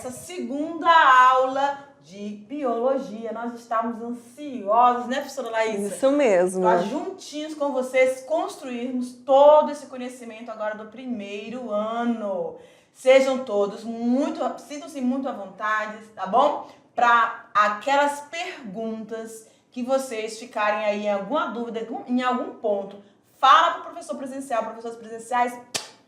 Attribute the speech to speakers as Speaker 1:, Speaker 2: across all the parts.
Speaker 1: essa segunda aula de biologia. Nós estamos ansiosos, né, professora Laísa?
Speaker 2: Isso mesmo.
Speaker 1: Para juntinhos com vocês construirmos todo esse conhecimento agora do primeiro ano. Sejam todos sintam-se muito à vontade, tá bom? Para aquelas perguntas que vocês ficarem aí em alguma dúvida, em algum ponto, fala para o professor presencial, professores presenciais.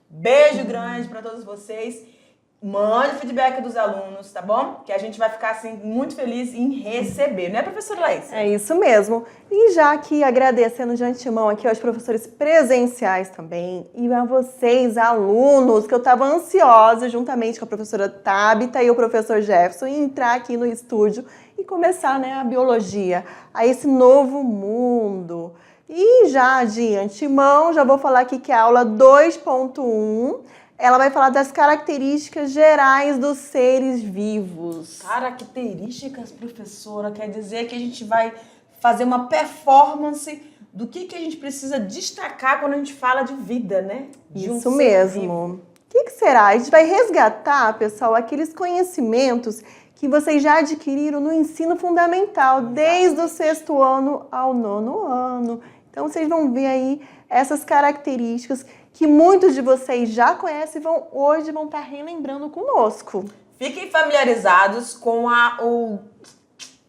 Speaker 1: Beijo grande para todos vocês. Mande feedback dos alunos, tá bom? Que a gente vai ficar, assim, muito feliz em receber, né, professora Laís?
Speaker 2: É isso mesmo. E já que agradecendo de antemão aqui aos professores presenciais também e a vocês, alunos, que eu estava ansiosa, juntamente com a professora Tabita e o professor Jefferson, em entrar aqui no estúdio e começar, né, a biologia, a esse novo mundo. E já de antemão, já vou falar aqui que a aula 2.1... ela vai falar das características gerais dos seres vivos.
Speaker 1: Características, professora, quer dizer que a gente vai fazer uma performance do que a gente precisa destacar quando a gente fala de vida, né?
Speaker 2: Isso mesmo. O que será? A gente vai resgatar, pessoal, aqueles conhecimentos que vocês já adquiriram no ensino fundamental, desde o 6º ano ao 9º ano. Então, vocês vão ver aí essas características que muitos de vocês já conhecem e hoje vão estar relembrando conosco.
Speaker 1: Fiquem familiarizados com o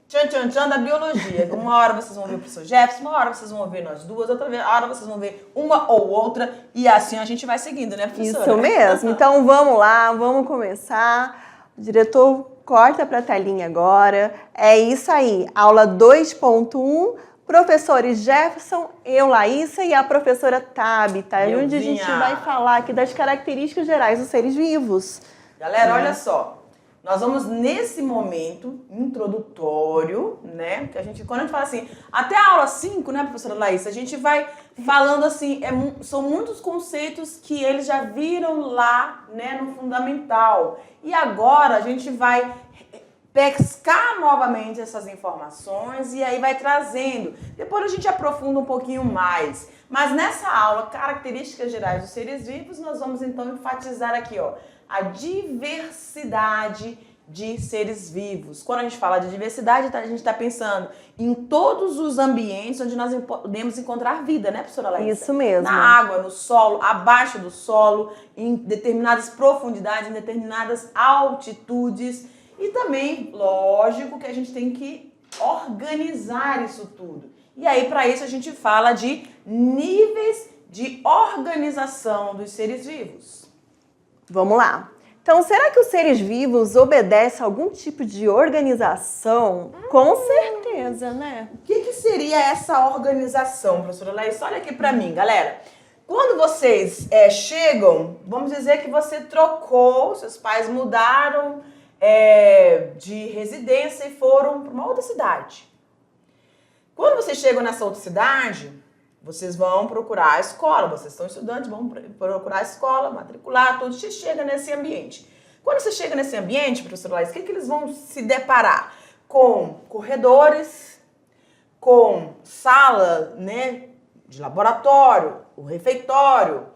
Speaker 1: tchan-tchan-tchan da biologia. Uma hora vocês vão ver o professor Jefferson, uma hora vocês vão ver nós duas, outra hora vocês vão ver uma ou outra, e assim a gente vai seguindo, né, professora?
Speaker 2: Isso mesmo. Então vamos lá, vamos começar. O diretor corta para a telinha agora. É isso aí, aula 2.1. Professores Jefferson, eu, Laísa e a professora Tabita, onde a gente vai falar aqui das características gerais dos seres vivos.
Speaker 1: Galera, olha só, nós vamos nesse momento introdutório, né, que quando a gente fala assim, até a aula 5, né, professora Laísa, a gente vai falando assim, são muitos conceitos que eles já viram lá, né, no fundamental. E agora a gente vai pescar novamente essas informações e aí vai trazendo. Depois a gente aprofunda um pouquinho mais. Mas nessa aula, características gerais dos seres vivos, nós vamos então enfatizar aqui, ó, a diversidade de seres vivos. Quando a gente fala de diversidade, a gente está pensando em todos os ambientes onde nós podemos encontrar vida, né, professora Laísa?
Speaker 2: Isso mesmo.
Speaker 1: Na água, no solo, abaixo do solo, em determinadas profundidades, em determinadas altitudes. E também, lógico, que a gente tem que organizar isso tudo. E aí, para isso, a gente fala de níveis de organização dos seres vivos.
Speaker 2: Vamos lá. Então, será que os seres vivos obedecem a algum tipo de organização? Com certeza, né?
Speaker 1: O que seria essa organização, professora Laís? Olha aqui para mim, galera. Quando vocês chegam, vamos dizer que você trocou, seus pais mudaram de residência e foram para uma outra cidade. Quando vocês chegam nessa outra cidade, vocês vão procurar a escola, vocês são estudantes, vão procurar a escola, matricular, tudo, você chega nesse ambiente. Quando você chega nesse ambiente, professor Laís, o que eles vão se deparar? Com corredores, com sala, né, de laboratório, o refeitório,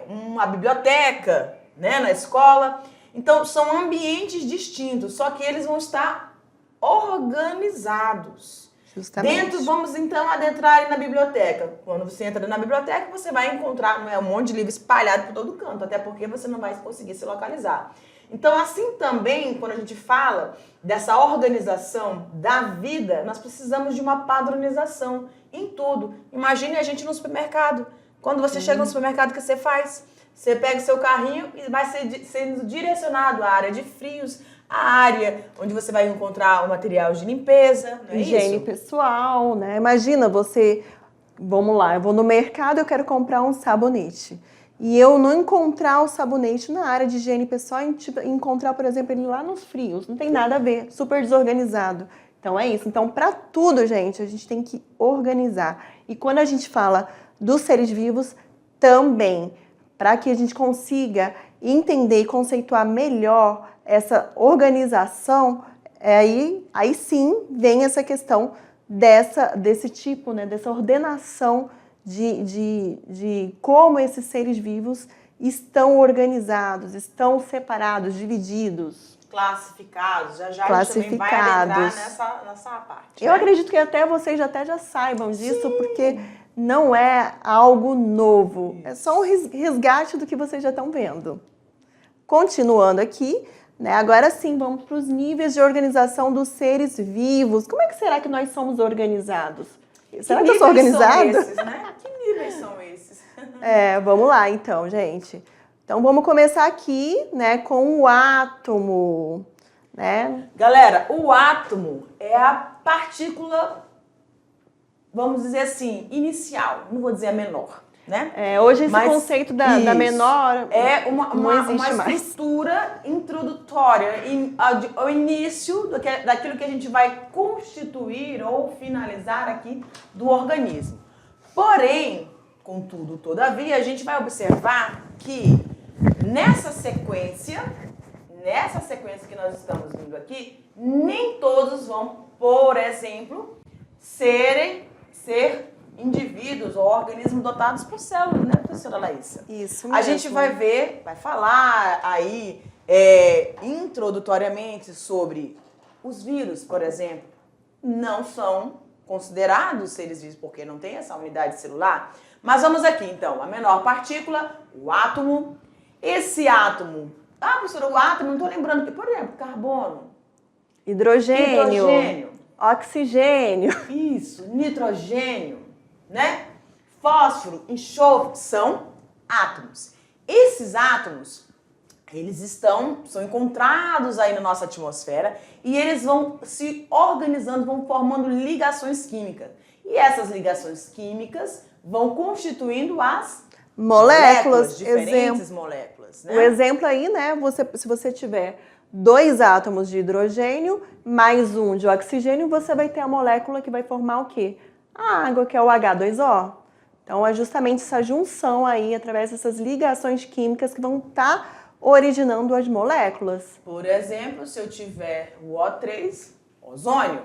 Speaker 1: uma biblioteca, né, na escola. Então, são ambientes distintos, só que eles vão estar organizados.
Speaker 2: Justamente.
Speaker 1: Vamos então adentrar na biblioteca. Quando você entra na biblioteca, você vai encontrar um monte de livros espalhados por todo canto, até porque você não vai conseguir se localizar. Então, assim também, quando a gente fala dessa organização da vida, nós precisamos de uma padronização em tudo. Imagine a gente no supermercado. Quando você chega no supermercado, o que você faz? Você pega o seu carrinho e vai sendo direcionado à área de frios, à área onde você vai encontrar o material de limpeza, não é
Speaker 2: higiene
Speaker 1: isso?
Speaker 2: pessoal, né? Imagina você, vamos lá, eu vou no mercado e eu quero comprar um sabonete. E eu não encontrar o sabonete na área de higiene pessoal e encontrar, por exemplo, ele lá nos frios. Não tem nada a ver, super desorganizado. Então é isso. Então, para tudo, gente, a gente tem que organizar. E quando a gente fala dos seres vivos, também, para que a gente consiga entender e conceituar melhor essa organização, aí sim vem essa questão desse tipo, né, dessa ordenação de como esses seres vivos estão organizados, estão separados, divididos.
Speaker 1: Classificados, já a gente também vai adentrar nessa parte.
Speaker 2: Eu acredito que até vocês já saibam disso, porque não é algo novo. É só um resgate do que vocês já estão vendo. Continuando aqui, né, agora sim, vamos para os níveis de organização dos seres vivos. Como é que será que nós somos organizados? Será que eu sou organizada?
Speaker 1: São esses, né? Que níveis são esses?
Speaker 2: Vamos lá então, gente. Então vamos começar aqui, né, com o átomo, né?
Speaker 1: Galera, o átomo é a partícula, vamos dizer assim, inicial. Não vou dizer a menor, né?
Speaker 2: Hoje esse conceito da menor
Speaker 1: é uma
Speaker 2: mais.
Speaker 1: estrutura introdutória, ao início daquilo que a gente vai constituir ou finalizar aqui do organismo. Porém, contudo, todavia, a gente vai observar que nessa sequência que nós estamos vendo aqui, nem todos vão, por exemplo, ser indivíduos ou organismos dotados por células, né, professora Laísa?
Speaker 2: Isso mesmo.
Speaker 1: A gente vai falar aí introdutoriamente sobre os vírus, por exemplo, não são considerados seres vivos porque não tem essa unidade celular. Mas vamos aqui, então, a menor partícula, o átomo. Esse átomo, professora, o átomo, não estou lembrando, por exemplo, carbono,
Speaker 2: hidrogênio, oxigênio.
Speaker 1: Isso, nitrogênio, né? Fósforo, enxofre, são átomos. Esses átomos, eles são encontrados aí na nossa atmosfera e eles vão se organizando, vão formando ligações químicas. E essas ligações químicas vão constituindo as moléculas, diferentes moléculas, né?
Speaker 2: O exemplo aí, né, se você tiver 2 átomos de hidrogênio mais 1 de oxigênio, você vai ter a molécula que vai formar o quê? A água, que é o H2O. Então, é justamente essa junção aí, através dessas ligações químicas que vão estar originando as moléculas.
Speaker 1: Por exemplo, se eu tiver o O3, ozônio,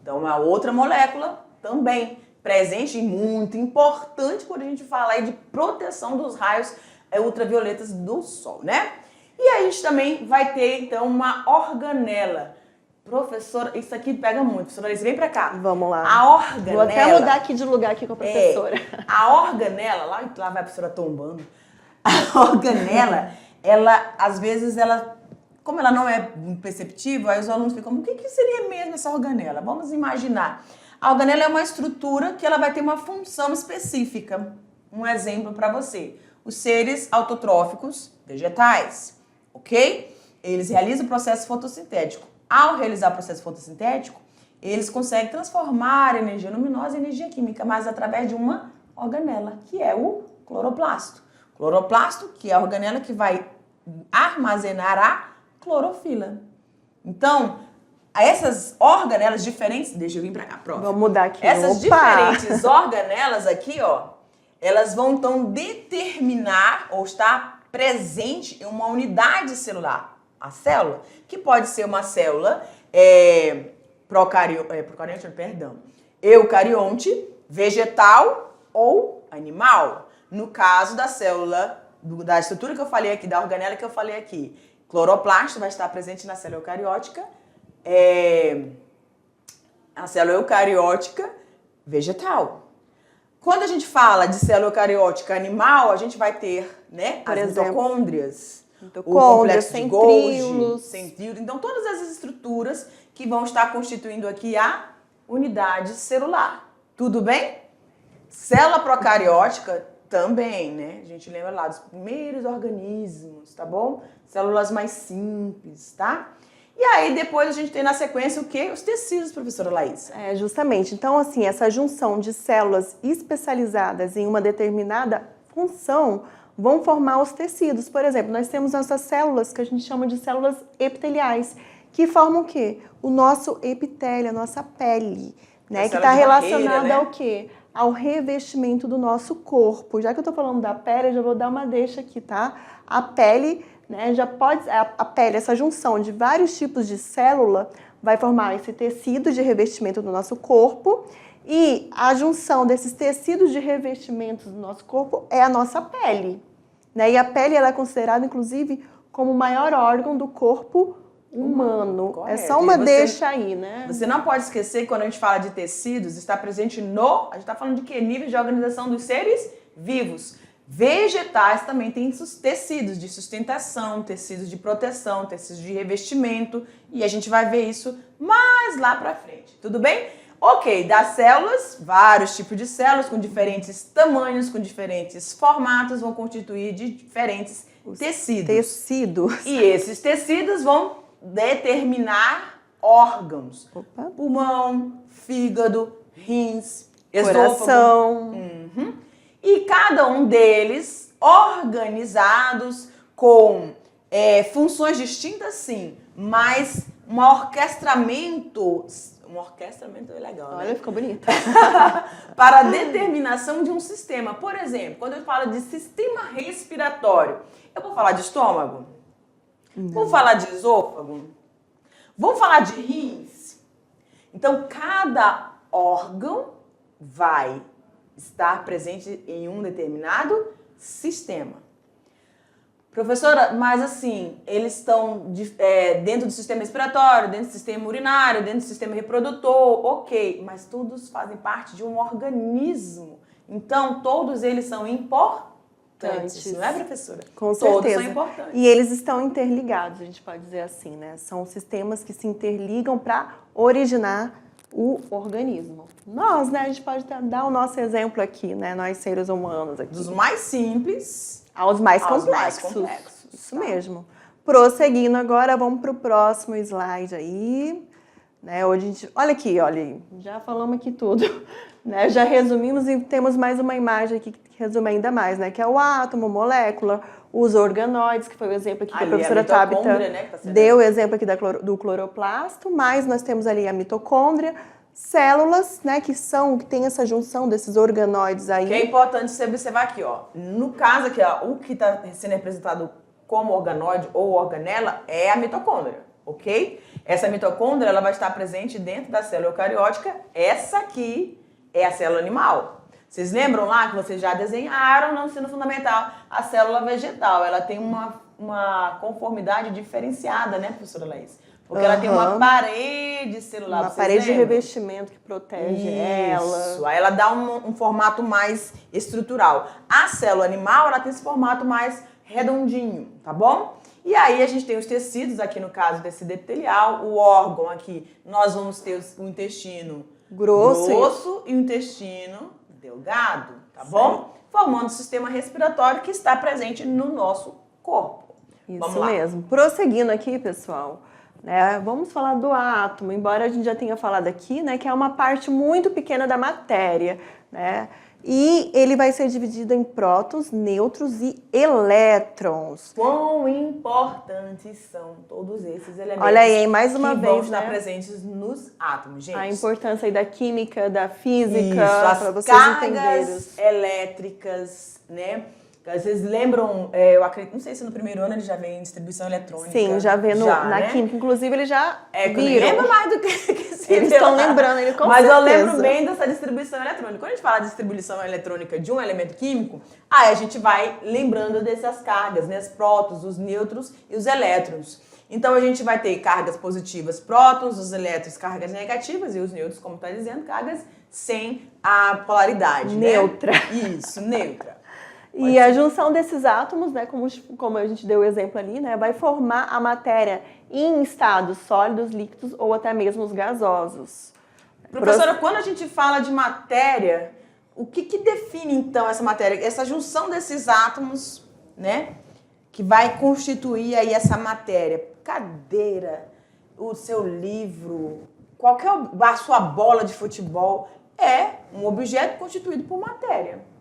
Speaker 1: então uma outra molécula também presente e muito importante quando a gente fala aí de proteção dos raios ultravioletas do sol, né? E aí a gente também vai ter, então, uma organela. Professora, isso aqui pega muito. Professora Alice, vem pra cá.
Speaker 2: Vamos lá.
Speaker 1: A organela...
Speaker 2: Vou até mudar aqui de lugar aqui com a professora.
Speaker 1: A organela, lá vai a professora tombando. A organela, ela, às vezes, como ela não é perceptível, aí os alunos ficam, o que seria mesmo essa organela? Vamos imaginar. A organela é uma estrutura que ela vai ter uma função específica. Um exemplo para você. Os seres autotróficos vegetais, ok? Eles realizam o processo fotossintético. Ao realizar o processo fotossintético, eles conseguem transformar a energia luminosa em energia química, mas através de uma organela, que é o cloroplasto. Cloroplasto, que é a organela que vai armazenar a clorofila. Então, essas organelas diferentes... Deixa eu vir pra cá, prof.
Speaker 2: Vamos mudar aqui.
Speaker 1: Essas diferentes organelas aqui, ó, elas vão então determinar ou estar presente em uma unidade celular. A célula, que pode ser uma célula eucarionte, vegetal ou animal. No caso da célula, da estrutura que eu falei aqui, da organela que eu falei aqui, cloroplasto vai estar presente na célula eucariótica, a célula eucariótica vegetal. Quando a gente fala de célula eucariótica animal, a gente vai ter, né, as mitocôndrias, o complexo de Golgi, centríolos. Então, todas essas estruturas que vão estar constituindo aqui a unidade celular. Tudo bem? Célula procariótica também, né? A gente lembra lá dos primeiros organismos, tá bom? Células mais simples, tá? E aí, depois a gente tem na sequência o quê? Os tecidos, professora Laís.
Speaker 2: Justamente. Então, assim, essa junção de células especializadas em uma determinada função vão formar os tecidos. Por exemplo, nós temos nossas células que a gente chama de células epiteliais, que formam o quê? O nosso epitélio, a nossa pele, né? Que está relacionada, né, ao quê? Ao revestimento do nosso corpo. Já que eu estou falando da pele, eu já vou dar uma deixa aqui, tá? A pele, né, a pele, essa junção de vários tipos de célula, vai formar esse tecido de revestimento do nosso corpo. E a junção desses tecidos de revestimento do nosso corpo é a nossa pele. né? E a pele ela é considerada, inclusive, como o maior órgão do corpo humano.
Speaker 1: Correto.
Speaker 2: É só uma deixa aí, né?
Speaker 1: Você não pode esquecer que quando a gente fala de tecidos, está presente no... A gente está falando de que nível de organização dos seres vivos. Vegetais também têm tecidos de sustentação, tecidos de proteção, tecidos de revestimento. E a gente vai ver isso mais lá pra frente. Tudo bem? Ok, das células, vários tipos de células com diferentes tamanhos, com diferentes formatos, vão constituir de diferentes tecidos. E esses tecidos vão determinar órgãos.
Speaker 2: Opa.
Speaker 1: Pulmão, fígado, rins,
Speaker 2: Coração.
Speaker 1: esôfago. E cada um deles organizados com funções distintas, sim, mas um orquestramento é legal, né?
Speaker 2: Olha, ficou bonito.
Speaker 1: Para a determinação de um sistema. Por exemplo, quando eu falo de sistema respiratório, eu vou falar de estômago?
Speaker 2: Não.
Speaker 1: Vou falar de esôfago? Vamos falar de rins? Então, cada órgão vai estar presente em um determinado sistema. Professora, mas assim, eles estão dentro do sistema respiratório, dentro do sistema urinário, dentro do sistema reprodutor, ok, mas todos fazem parte de um organismo. Então, todos eles são importantes, não é, professora?
Speaker 2: Com certeza.
Speaker 1: Todos são importantes.
Speaker 2: E eles estão interligados, a gente pode dizer assim, né? São sistemas que se interligam para originar o organismo. Nós, né, a gente pode dar o nosso exemplo aqui, né? Nós seres humanos aqui.
Speaker 1: Dos mais simples
Speaker 2: aos mais complexos. Isso mesmo. Prosseguindo agora, vamos para o próximo slide aí. Né, hoje a gente... Olha aqui, olha aí. Já falamos aqui tudo. Né, já resumimos e temos mais uma imagem aqui que resume ainda mais, né? Que é o átomo, molécula, os organoides, que foi o exemplo aqui que a professora Tabita, né, deu o exemplo aqui do cloroplasto, mas nós temos ali a mitocôndria, células, né, que tem essa junção desses organoides aí.
Speaker 1: Que é importante você observar aqui, ó. No caso aqui, ó, o que está sendo representado como organoide ou organela é a mitocôndria, ok? Essa mitocôndria, ela vai estar presente dentro da célula eucariótica. Essa aqui é a célula animal. Vocês lembram lá que vocês já desenharam no ensino fundamental a célula vegetal? Ela tem uma conformidade diferenciada, né, professora Laís? Porque ela tem uma parede celular.
Speaker 2: Uma parede de revestimento que protege ela.
Speaker 1: Isso, aí ela dá um formato mais estrutural. A célula animal, ela tem esse formato mais redondinho, tá bom? E aí a gente tem os tecidos, aqui no caso do tecido epitelial, o órgão aqui, nós vamos ter o intestino grosso e o intestino delgado, tá bom? Formando o sistema respiratório que está presente no nosso corpo.
Speaker 2: Isso mesmo. Prosseguindo aqui, pessoal, né, vamos falar do átomo, embora a gente já tenha falado aqui, né, que é uma parte muito pequena da matéria, né? E ele vai ser dividido em prótons, nêutrons e elétrons.
Speaker 1: Quão importantes são todos esses elementos.
Speaker 2: Olha aí, mais uma
Speaker 1: que
Speaker 2: vez,
Speaker 1: vão estar
Speaker 2: né,
Speaker 1: presentes nos átomos, gente.
Speaker 2: a importância aí da química, da física, para vocês entenderem.
Speaker 1: Cargas elétricas, né? Vocês lembram, eu acredito, não sei se no primeiro ano ele já vem em distribuição eletrônica.
Speaker 2: Sim, já vê na
Speaker 1: né?
Speaker 2: química. Inclusive, ele já viram.
Speaker 1: Lembro mais do que se
Speaker 2: eles estão lembrando, ele com
Speaker 1: Mas
Speaker 2: certeza.
Speaker 1: eu lembro bem dessa distribuição eletrônica. Quando a gente fala de distribuição eletrônica de um elemento químico, aí a gente vai lembrando dessas cargas, né? Os prótons, os nêutrons e os elétrons. Então, a gente vai ter cargas positivas, prótons, os elétrons, cargas negativas, e os nêutrons, como está dizendo, cargas sem a polaridade.
Speaker 2: Neutra.
Speaker 1: Né? Isso, neutra.
Speaker 2: E a junção desses átomos, né, como a gente deu o exemplo ali, né, vai formar a matéria em estados sólidos, líquidos ou até mesmo os gasosos.
Speaker 1: Professora, quando a gente fala de matéria, o que define então essa matéria? Essa junção desses átomos, né, que vai constituir aí essa matéria. Cadeira, o seu livro, a sua bola de futebol é um objeto constituído por matéria.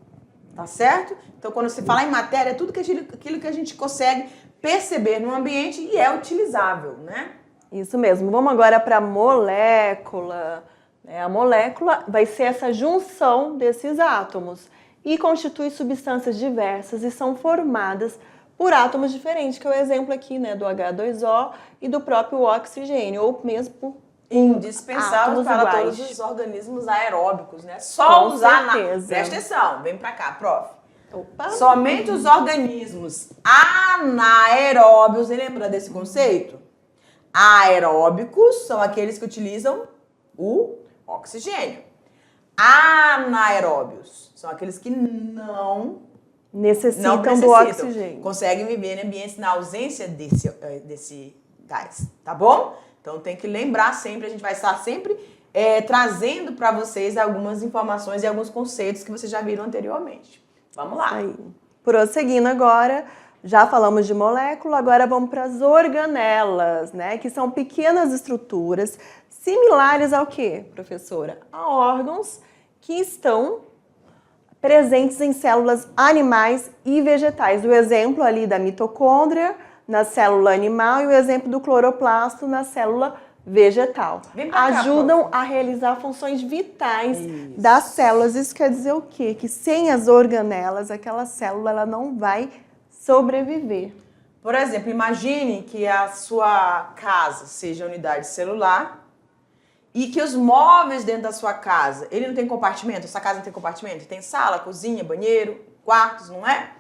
Speaker 1: Tá certo? Então, quando se fala em matéria, é tudo aquilo que a gente consegue perceber no ambiente e é utilizável, né?
Speaker 2: Isso mesmo. Vamos agora para a molécula. A molécula vai ser essa junção desses átomos e constitui substâncias diversas e são formadas por átomos diferentes, que é o exemplo aqui, né, do H2O e do próprio oxigênio, ou mesmo por
Speaker 1: indispensável para
Speaker 2: iguais.
Speaker 1: Todos os organismos aeróbicos, né? Só
Speaker 2: Com
Speaker 1: usar
Speaker 2: certeza.
Speaker 1: Presta atenção, vem pra cá, prof.
Speaker 2: Opa!
Speaker 1: Somente os organismos anaeróbios, você lembra desse conceito? Aeróbicos são aqueles que utilizam o oxigênio. Anaeróbios são aqueles que não
Speaker 2: Necessitam do
Speaker 1: necessitam,
Speaker 2: oxigênio.
Speaker 1: conseguem viver em ambientes na ausência desse gás, tá bom? Então tem que lembrar sempre, a gente vai estar sempre trazendo para vocês algumas informações e alguns conceitos que vocês já viram anteriormente. Vamos lá.
Speaker 2: Aí. Prosseguindo agora, já falamos de molécula, agora vamos para as organelas, né? Que são pequenas estruturas similares ao quê, professora? A órgãos que estão presentes em células animais e vegetais. O exemplo ali da mitocôndria na célula animal e o exemplo do cloroplasto na célula vegetal.
Speaker 1: Vem pra cá,
Speaker 2: Ajudam
Speaker 1: prof.
Speaker 2: a realizar funções vitais
Speaker 1: Isso.
Speaker 2: das células. Isso quer dizer o quê? Que sem as organelas, aquela célula ela não vai sobreviver.
Speaker 1: Por exemplo, imagine que a sua casa seja unidade celular e que os móveis dentro da sua casa, ele não tem compartimento? Sua casa não tem compartimento? Tem sala, cozinha, banheiro, quartos, não é?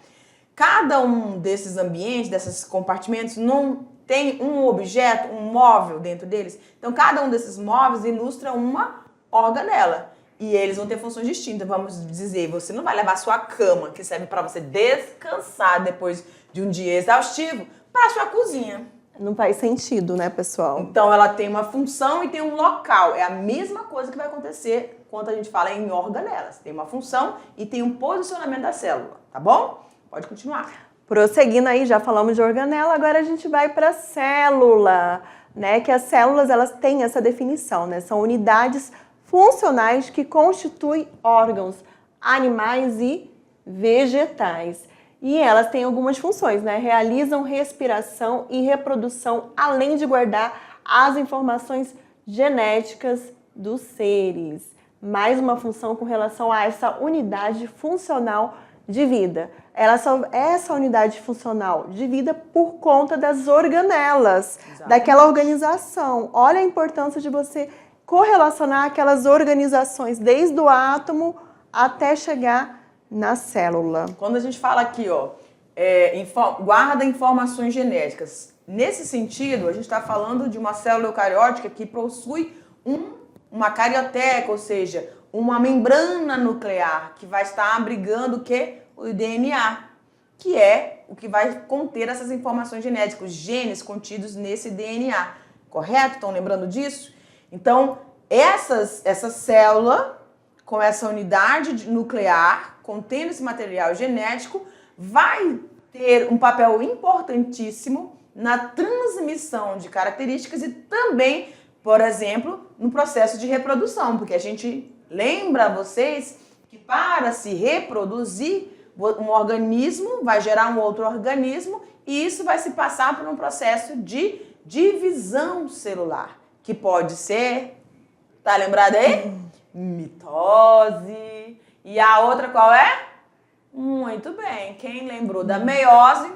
Speaker 1: Cada um desses ambientes, desses compartimentos, não tem um objeto, um móvel dentro deles. Então, cada um desses móveis ilustra uma organela. E eles vão ter funções distintas. Vamos dizer, você não vai levar sua cama, que serve para você descansar depois de um dia exaustivo, para a sua cozinha.
Speaker 2: Não faz sentido, né, pessoal?
Speaker 1: Então, ela tem uma função e tem um local. É a mesma coisa que vai acontecer quando a gente fala em organelas. Tem uma função e tem um posicionamento da célula, tá bom? Pode continuar.
Speaker 2: Prosseguindo aí, já falamos de organela, agora a gente vai para a célula, né? Que as células, elas têm essa definição, né? São unidades funcionais que constituem órgãos animais e vegetais. E elas têm algumas funções, né? Realizam respiração e reprodução, além de guardar as informações genéticas dos seres. Mais uma função com relação a essa unidade funcional de vida. Essa unidade funcional de vida por conta das organelas, daquela organização. Olha a importância de você correlacionar aquelas organizações, desde o átomo até chegar na célula.
Speaker 1: Quando a gente fala aqui, ó, guarda informações genéticas, nesse sentido, a gente está falando de uma célula eucariótica que possui uma carioteca, ou seja, uma membrana nuclear que vai estar abrigando o quê? O DNA, que é o que vai conter essas informações genéticas, os genes contidos nesse DNA, correto? Estão lembrando disso? Então, essa célula, com essa unidade nuclear, contendo esse material genético, vai ter um papel importantíssimo na transmissão de características e também, por exemplo, no processo de reprodução, porque a gente lembra a vocês que para se reproduzir, um organismo vai gerar um outro organismo e isso vai se passar por um processo de divisão celular, que pode ser, tá lembrado aí? Mitose. E a outra qual é? Muito bem. Quem lembrou da meiose?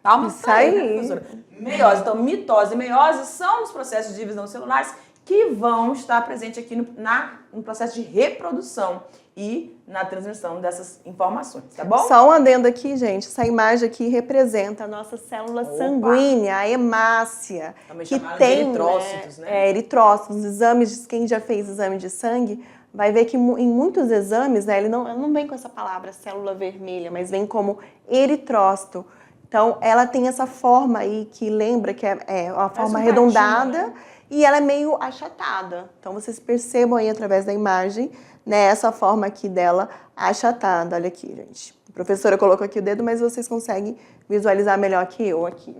Speaker 1: Palmas
Speaker 2: Isso
Speaker 1: pra ele,
Speaker 2: aí.
Speaker 1: né, professora? Meiose. Então, mitose e meiose são os processos de divisão celulares que vão estar presentes aqui no processo de reprodução e na transmissão dessas informações, tá bom?
Speaker 2: Só um adendo aqui, gente. Essa imagem aqui representa a nossa célula sanguínea, a hemácia,
Speaker 1: Também
Speaker 2: que
Speaker 1: chamada de
Speaker 2: tem
Speaker 1: eritrócitos, né?
Speaker 2: Eritrócitos. Exames, quem já fez exame de sangue vai ver que em muitos exames, né, ele não vem com essa palavra célula vermelha, mas vem como eritrócito. Então, ela tem essa forma aí que lembra que é uma forma arredondada,
Speaker 1: né?
Speaker 2: E ela é meio achatada. Então, vocês percebam aí através da imagem, né, essa forma aqui dela achatada. Olha aqui, gente. A professora colocou aqui o dedo, mas vocês conseguem visualizar melhor que eu aqui.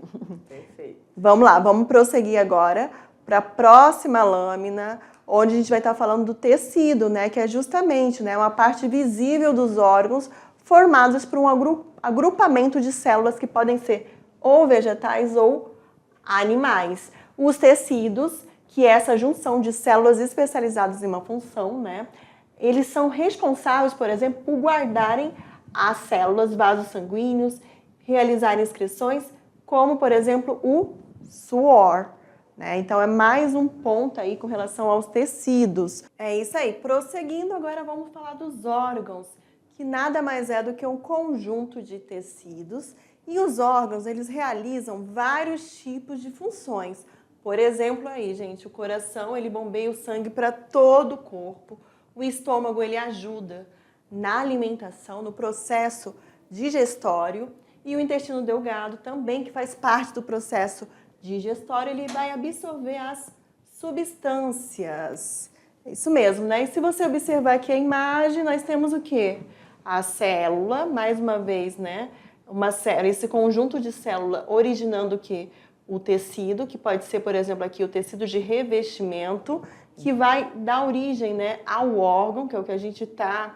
Speaker 1: Perfeito.
Speaker 2: Vamos lá, vamos prosseguir agora para a próxima lâmina, onde a gente vai estar falando do tecido, né, que é justamente, né, uma parte visível dos órgãos formados por um agrupamento de células que podem ser ou vegetais ou animais. Os tecidos, que é essa junção de células especializadas em uma função, né, eles são responsáveis, por exemplo, por guardarem as células, vasos sanguíneos, realizarem excreções, como, por exemplo, o suor. Então, é mais um ponto aí com relação aos tecidos. É isso aí. Prosseguindo, agora vamos falar dos órgãos, que nada mais é do que um conjunto de tecidos, e os órgãos, eles realizam vários tipos de funções. Por exemplo, aí, gente, o coração, ele bombeia o sangue para todo o corpo. O estômago, ele ajuda na alimentação, no processo digestório. E o intestino delgado também, que faz parte do processo digestório, ele vai absorver as substâncias. É isso mesmo, né? E se você observar aqui a imagem, nós temos o quê? A célula, mais uma vez, né? Esse conjunto de célula originando o quê? O tecido, que pode ser, por exemplo, aqui o tecido de revestimento, que vai dar origem, né, ao órgão, que é o que a gente está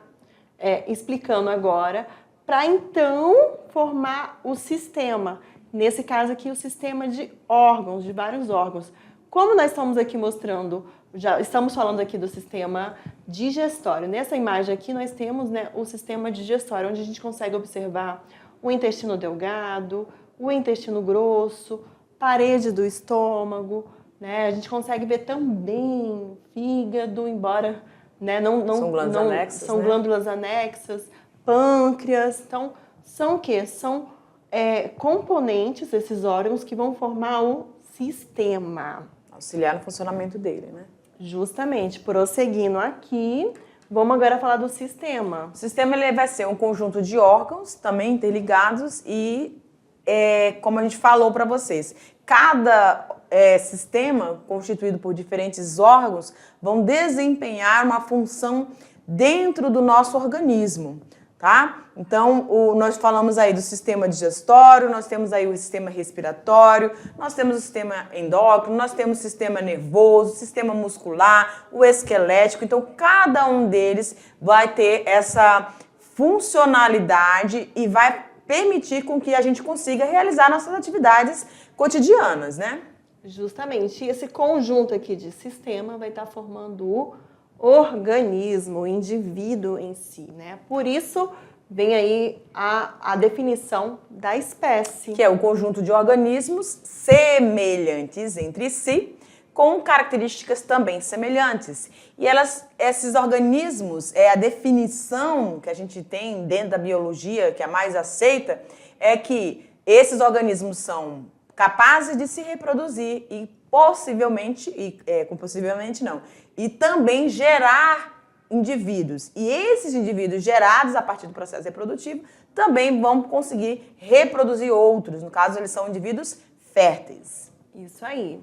Speaker 2: explicando agora, para então formar o sistema. Nesse caso aqui, o sistema de órgãos, de vários órgãos. Como nós estamos aqui mostrando, já estamos falando aqui do sistema digestório. Nessa imagem aqui nós temos, né, o sistema digestório, onde a gente consegue observar o intestino delgado, o intestino grosso, parede do estômago, né? A gente consegue ver também fígado, embora, né,
Speaker 1: são glândulas anexas,
Speaker 2: são
Speaker 1: né?
Speaker 2: glândulas anexas, pâncreas. Então, são o quê? São componentes desses órgãos que vão formar o sistema.
Speaker 1: Auxiliar no funcionamento dele, né?
Speaker 2: Justamente, prosseguindo aqui, vamos agora falar do sistema.
Speaker 1: O sistema ele vai ser um conjunto de órgãos também interligados e, como a gente falou para vocês, cada sistema constituído por diferentes órgãos vão desempenhar uma função dentro do nosso organismo, tá? Então, nós falamos aí do sistema digestório, nós temos aí o sistema respiratório, nós temos o sistema endócrino, nós temos o sistema nervoso, o sistema muscular, o esquelético. Então, cada um deles vai ter essa funcionalidade e vai permitir com que a gente consiga realizar nossas atividades cotidianas, né?
Speaker 2: Justamente. E esse conjunto aqui de sistema vai estar formando o organismo, o indivíduo em si, né? Por isso vem aí a definição da espécie.
Speaker 1: Que é o conjunto de organismos semelhantes entre si, com características também semelhantes. E esses organismos, a definição que a gente tem dentro da biologia, que é a mais aceita, é que esses organismos são capazes de se reproduzir e possivelmente também gerar indivíduos. E esses indivíduos gerados a partir do processo reprodutivo também vão conseguir reproduzir outros. No caso, eles são indivíduos férteis.
Speaker 2: Isso aí.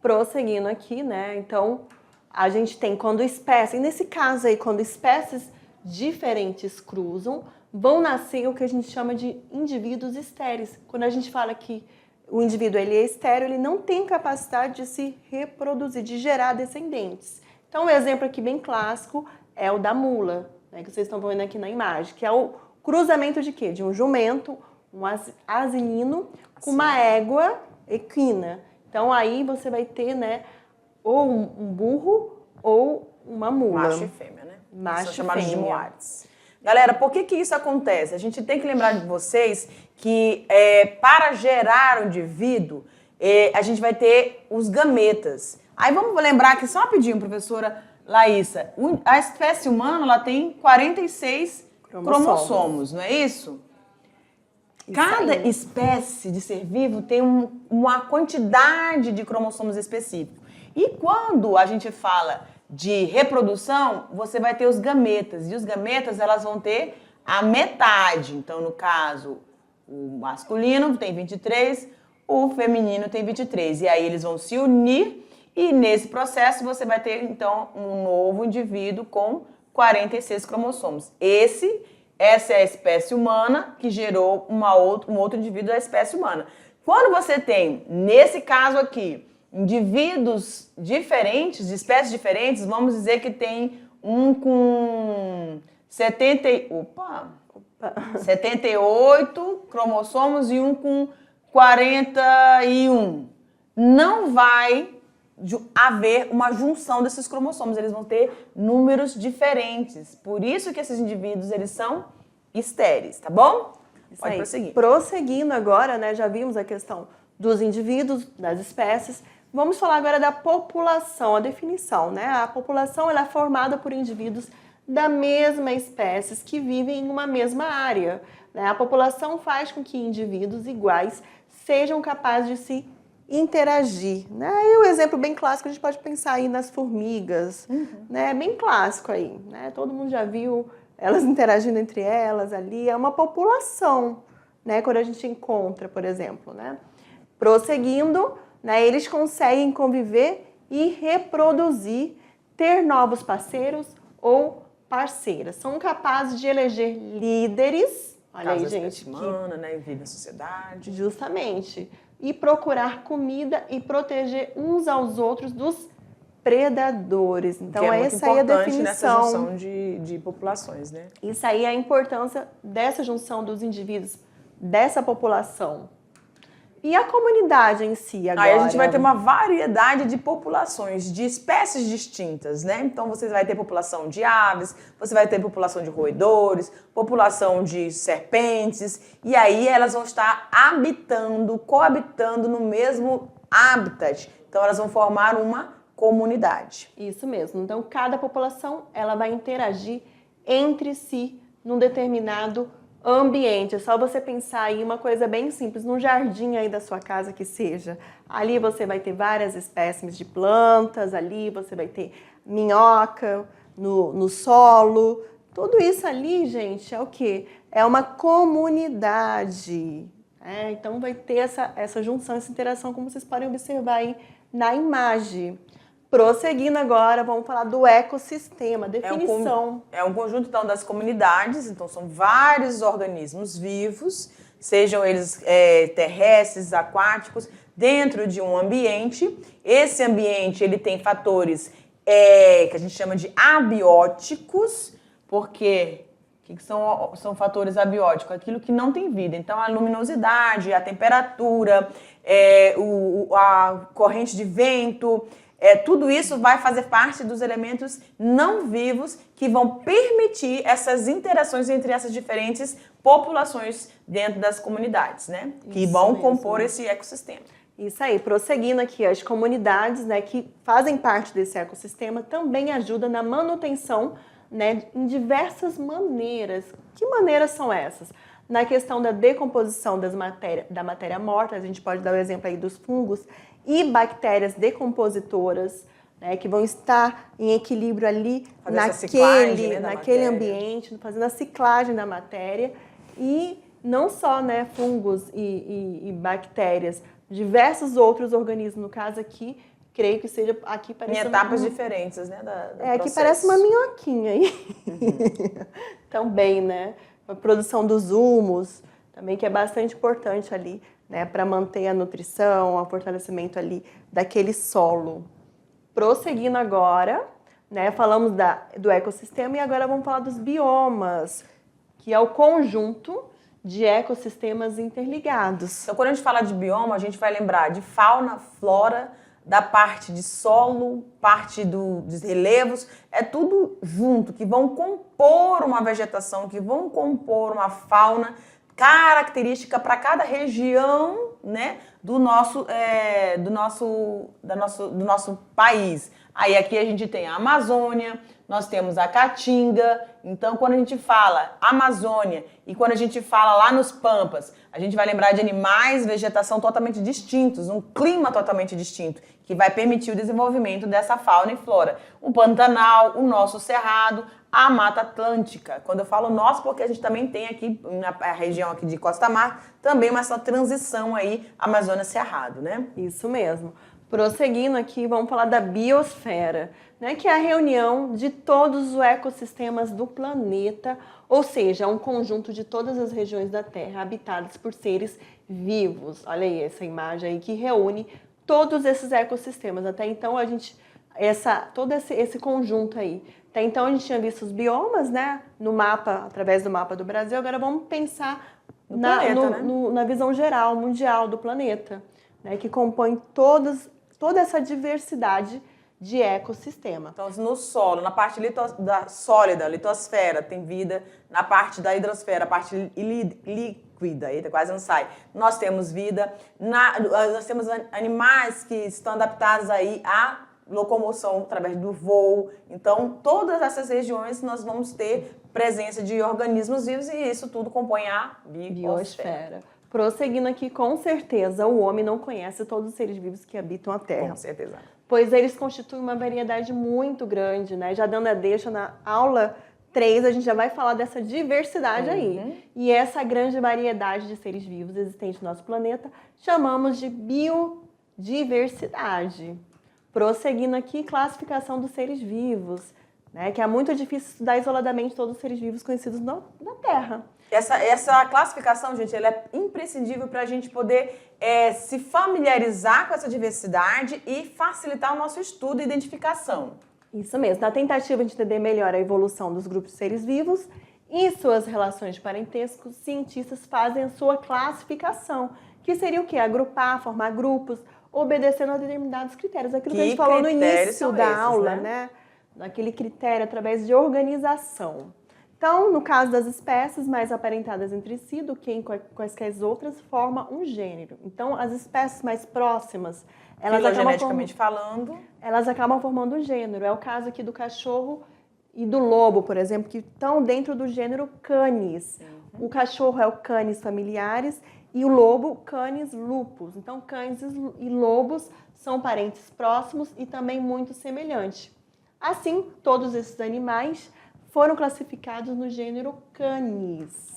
Speaker 2: Prosseguindo aqui, né? Então, a gente tem quando espécies, nesse caso aí, quando espécies diferentes cruzam, vão nascer o que a gente chama de indivíduos estéreis. Quando a gente fala que o indivíduo ele é estéril, ele não tem capacidade de se reproduzir, de gerar descendentes. Então, um exemplo aqui bem clássico é o da mula, né, que vocês estão vendo aqui na imagem, que é o cruzamento de quê? De um jumento, um asinino, com uma égua equina. Então, aí você vai ter, né, ou um burro ou uma mula.
Speaker 1: Macho e fêmea, né?
Speaker 2: Macho
Speaker 1: São
Speaker 2: e
Speaker 1: chamados de
Speaker 2: fêmea.
Speaker 1: moares. Galera, por que isso acontece? A gente tem que lembrar de vocês que para gerar o indivíduo, a gente vai ter os gametas. Aí vamos lembrar aqui só rapidinho, professora Laísa. A espécie humana ela tem 46 cromossomos, não é isso? Cada espécie de ser vivo tem uma quantidade de cromossomos específicos. E quando a gente fala de reprodução, você vai ter os gametas. E os gametas, elas vão ter a metade. Então, no caso, o masculino tem 23, o feminino tem 23. E aí eles vão se unir e nesse processo você vai ter, então, um novo indivíduo com 46 cromossomos. Essa é a espécie humana que gerou um outro indivíduo da espécie humana. Quando você tem, nesse caso aqui, indivíduos diferentes, de espécies diferentes, vamos dizer que tem um com 78 cromossomos e um com 41. Não vai haver uma junção desses cromossomos, eles vão ter números diferentes. Por isso que esses indivíduos, eles são estéreis, tá bom?
Speaker 2: Pode prosseguir. Prosseguindo agora, né, já vimos a questão dos indivíduos, das espécies. Vamos falar agora da população, a definição, né? A população ela é formada por indivíduos da mesma espécie que vivem em uma mesma área, né? A população faz com que indivíduos iguais sejam capazes de se interagir, né? E o exemplo bem clássico a gente pode pensar aí nas formigas, né? Bem clássico aí, né? Todo mundo já viu elas interagindo entre elas ali, é uma população, né? Quando a gente encontra, por exemplo, né? Prosseguindo, né? Eles conseguem conviver e reproduzir, ter novos parceiros ou parceiras. São capazes de eleger líderes, olha aí, gente,
Speaker 1: humana, né? Vive na sociedade.
Speaker 2: Justamente. E procurar comida e proteger uns aos outros dos predadores. Então, essa aí é a definição.
Speaker 1: Nessa junção de populações, né?
Speaker 2: Isso aí é a importância dessa junção dos indivíduos, dessa população. E a comunidade em si agora?
Speaker 1: Aí a gente vai ter uma variedade de populações, de espécies distintas, né? Então você vai ter população de aves, você vai ter população de roedores, população de serpentes, e aí elas vão estar habitando, coabitando no mesmo habitat. Então elas vão formar uma comunidade.
Speaker 2: Isso mesmo. Então cada população ela vai interagir entre si num determinado ambiente. É só você pensar aí uma coisa bem simples, num jardim aí da sua casa que seja. Ali você vai ter várias espécies de plantas, ali você vai ter minhoca no solo. Tudo isso ali, gente, é o quê? É uma comunidade. Então vai ter essa junção, essa interação, como vocês podem observar aí na imagem. Prosseguindo agora, vamos falar do ecossistema, definição.
Speaker 1: É um conjunto, então, das comunidades, então são vários organismos vivos, sejam eles terrestres, aquáticos, dentro de um ambiente. Esse ambiente, ele tem fatores que a gente chama de abióticos, porque o que são fatores abióticos? Aquilo que não tem vida. Então, a luminosidade, a temperatura, a corrente de vento... tudo isso vai fazer parte dos elementos não vivos que vão permitir essas interações entre essas diferentes populações dentro das comunidades, né? Que vão compor esse ecossistema.
Speaker 2: Isso aí, prosseguindo aqui, as comunidades, né, que fazem parte desse ecossistema também ajudam na manutenção, né, em diversas maneiras. Que maneiras são essas? Na questão da decomposição da matéria morta, a gente pode dar o exemplo aí dos fungos, e bactérias decompositoras, né, que vão estar em equilíbrio ali naquele ambiente, fazendo a ciclagem da matéria. E não só, né, fungos e bactérias, diversos outros organismos, no caso aqui, creio que seja aqui parece...
Speaker 1: Em etapas diferentes, né,
Speaker 2: aqui parece uma minhoquinha aí. Também, né, a produção dos humos, também que é bastante importante ali, né, para manter a nutrição, o fortalecimento ali daquele solo. Prosseguindo agora, né, falamos do ecossistema e agora vamos falar dos biomas, que é o conjunto de ecossistemas interligados.
Speaker 1: Então, quando a gente fala de bioma, a gente vai lembrar de fauna, flora, da parte de solo, parte dos relevos, é tudo junto, que vão compor uma vegetação, que vão compor uma fauna característica para cada região, né, do nosso país. Aí aqui a gente tem a Amazônia, nós temos a Caatinga. Então, quando a gente fala Amazônia e quando a gente fala lá nos Pampas, a gente vai lembrar de animais, vegetação totalmente distintos, um clima totalmente distinto, que vai permitir o desenvolvimento dessa fauna e flora. O Pantanal, o nosso Cerrado, a Mata Atlântica. Quando eu falo nosso, porque a gente também tem aqui, na região aqui de Costa Mar, também essa transição aí, Amazônia-Cerrado, né?
Speaker 2: Isso mesmo. Prosseguindo aqui, vamos falar da biosfera, né, que é a reunião de todos os ecossistemas do planeta, ou seja, um conjunto de todas as regiões da Terra habitadas por seres vivos. Olha aí essa imagem aí que reúne todos esses ecossistemas. Até então, todo esse conjunto aí. Até então, a gente tinha visto os biomas, né, no mapa, através do mapa do Brasil. Agora vamos pensar na visão geral, mundial do planeta, né, que compõe toda essa diversidade de ecossistema.
Speaker 1: Então, no solo, na parte sólida, litosfera, tem vida. Na parte da hidrosfera, a parte líquida, eita, quase não sai. Nós temos vida. Nós temos animais que estão adaptados aí a locomoção através do voo. Então, todas essas regiões nós vamos ter presença de organismos vivos e isso tudo compõe a biosfera.
Speaker 2: Prosseguindo aqui, com certeza, o homem não conhece todos os seres vivos que habitam a Terra.
Speaker 1: Com certeza.
Speaker 2: Pois eles constituem uma variedade muito grande, né? Já dando a deixa na aula 3, a gente já vai falar dessa diversidade aí. E essa grande variedade de seres vivos existentes no nosso planeta chamamos de biodiversidade. Prosseguindo aqui, classificação dos seres vivos, né? Que é muito difícil estudar isoladamente todos os seres vivos conhecidos na Terra.
Speaker 1: Essa classificação, gente, ela é imprescindível para a gente poder se familiarizar com essa diversidade e facilitar o nosso estudo e identificação.
Speaker 2: Isso mesmo, na tentativa de entender melhor a evolução dos grupos de seres vivos e suas relações de parentesco, cientistas fazem a sua classificação, que seria o quê? Agrupar, formar grupos, obedecendo a determinados critérios. Aquilo que a gente falou no início da aula, né? Naquele critério através de organização. Então, no caso das espécies mais aparentadas entre si do que em quaisquer outras, forma um gênero. Então, as espécies mais próximas,
Speaker 1: filogeneticamente falando,
Speaker 2: elas acabam formando um gênero. É o caso aqui do cachorro e do lobo, por exemplo, que estão dentro do gênero Canis. O cachorro é o Canis familiaris e o lobo, Canis lupus. Então, cães e lobos são parentes próximos e também muito semelhantes. Assim, todos esses animais foram classificados no gênero Canis.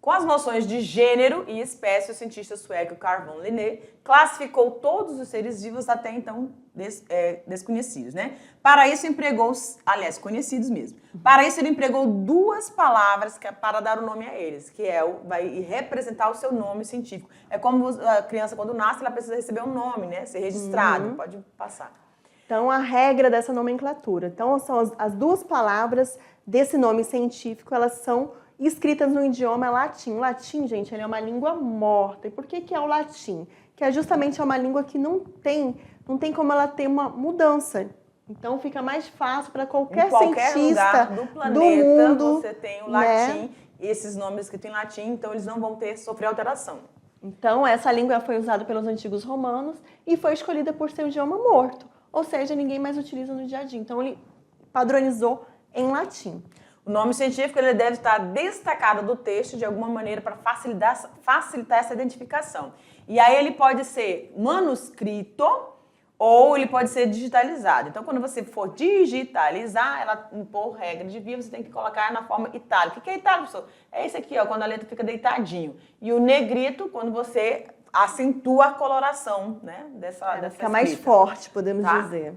Speaker 1: Com as noções de gênero e espécie, o cientista sueco Carl von Linné classificou todos os seres vivos até então desconhecidos, né? Para isso empregou, aliás, conhecidos mesmo. Para isso ele empregou duas palavras para dar o nome a eles, que vai representar o seu nome científico. É como a criança quando nasce, ela precisa receber um nome, né? Ser registrado, pode passar.
Speaker 2: Então, a regra dessa nomenclatura. Então, são as duas palavras desse nome científico, elas são escritas no idioma latim. O latim, gente, ele é uma língua morta. E por que é o latim? Que é justamente uma língua que não tem como ela ter uma mudança. Então, fica mais fácil para qualquer cientista
Speaker 1: lugar do planeta,
Speaker 2: do mundo,
Speaker 1: você tem o latim, esses nomes escritos em latim, então eles não vão sofrer alteração.
Speaker 2: Então, essa língua foi usada pelos antigos romanos e foi escolhida por ser um idioma morto. Ou seja, ninguém mais utiliza no dia a dia. Então, ele padronizou em latim.
Speaker 1: O nome científico ele deve estar destacado do texto de alguma maneira para facilitar essa identificação. E aí ele pode ser manuscrito ou ele pode ser digitalizado. Então, quando você for digitalizar, ela por regra de via, você tem que colocar na forma itálica. O que é itálico, professor? É esse aqui, ó, quando a letra fica deitadinho. E o negrito, quando você acentua a coloração, né, dessa
Speaker 2: fica
Speaker 1: escrita.
Speaker 2: Mais forte, podemos dizer.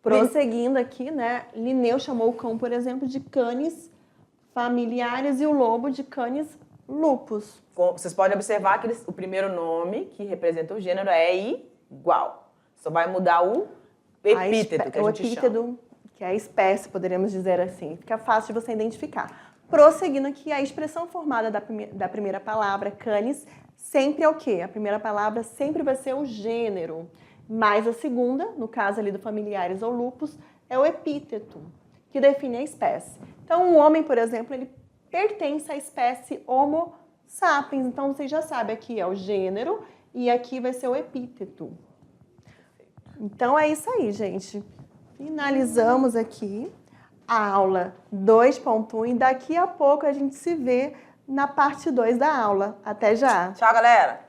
Speaker 2: Prosseguindo aqui, né, Linneu chamou o cão, por exemplo, de Canis familiaris e o lobo de Canis lupus.
Speaker 1: Vocês podem observar que o primeiro nome, que representa o gênero, é igual. Só vai mudar o epíteto, que a gente chama.
Speaker 2: Que é a espécie, poderíamos dizer assim. Fica fácil de você identificar. Prosseguindo aqui, a expressão formada da primeira palavra, Canis, sempre é o quê? A primeira palavra sempre vai ser o gênero. Mas a segunda, no caso ali do familiares ou lupus, é o epíteto, que define a espécie. Então, o homem, por exemplo, ele pertence à espécie Homo sapiens. Então, vocês já sabem, aqui é o gênero e aqui vai ser o epíteto. Então, é isso aí, gente. Finalizamos aqui a aula 2.1 e daqui a pouco a gente se vê na parte 2 da aula. Até já!
Speaker 1: Tchau, galera!